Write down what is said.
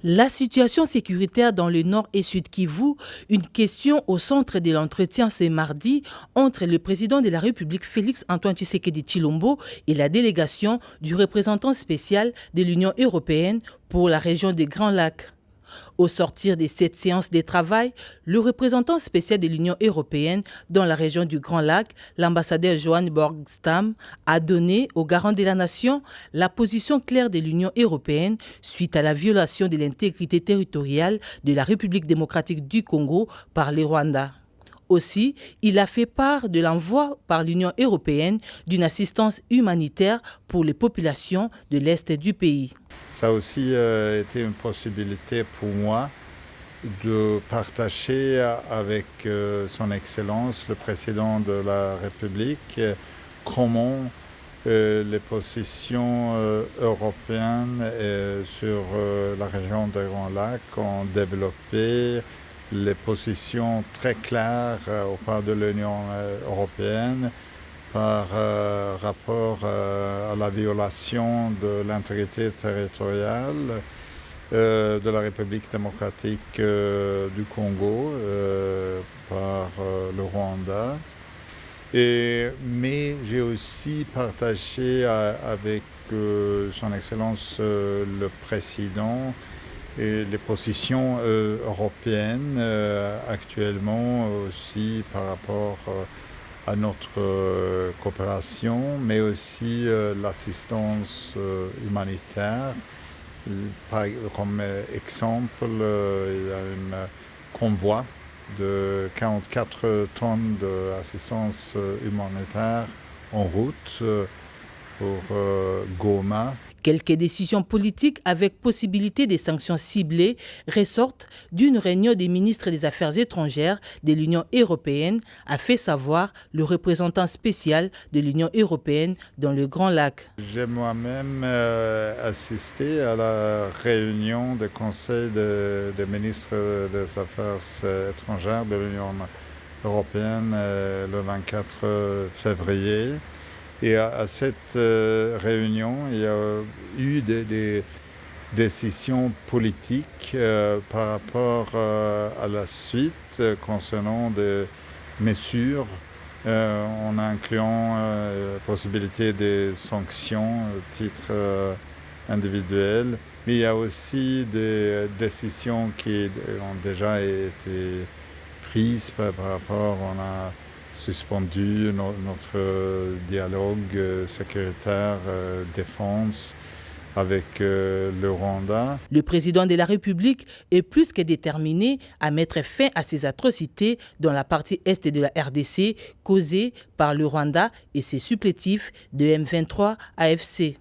La situation sécuritaire dans le Nord et Sud Kivu, une question au centre de l'entretien ce mardi entre le président de la République Félix-Antoine Tshisekedi Tshilombo et la délégation du représentant spécial de l'Union européenne pour la région des Grands Lacs. Au sortir de cette séance de travail, le représentant spécial de l'Union européenne dans la région du Grand Lac, l'ambassadeur Johan Borgstam, a donné aux garants de la nation la position claire de l'Union européenne suite à la violation de l'intégrité territoriale de la République démocratique du Congo par le Rwanda. Aussi, il a fait part de l'envoi par l'Union européenne d'une assistance humanitaire pour les populations de l'Est du pays. Ça a aussi été une possibilité pour moi de partager avec son Excellence, le président de la République, comment les positions européennes sur la région des Grands Lacs ont développé les positions très claires auprès de l'Union européenne par rapport à la violation de l'intégrité territoriale de la République démocratique du Congo par le Rwanda. Mais j'ai aussi partagé avec son Excellence le Président et les positions européennes actuellement aussi par rapport à notre coopération, mais aussi l'assistance humanitaire. Comme exemple, il y a un convoi de 44 tonnes d'assistance humanitaire en route pour Goma. Quelques décisions politiques avec possibilité de sanctions ciblées ressortent d'une réunion des ministres des Affaires étrangères de l'Union européenne, a fait savoir le représentant spécial de l'Union européenne dans le Grand Lac. J'ai moi-même assisté à la réunion du Conseil des ministres des Affaires étrangères de l'Union européenne le 24 février. Et à cette réunion, il y a eu des décisions politiques par rapport à la suite concernant des mesures en incluant la possibilité des sanctions à titre individuel. Mais il y a aussi des décisions qui ont déjà été prises par rapport à suspendu notre dialogue sécuritaire défense avec le Rwanda. Le président de la République est plus que déterminé à mettre fin à ces atrocités dans la partie est de la RDC causées par le Rwanda et ses supplétifs de M23 AFC.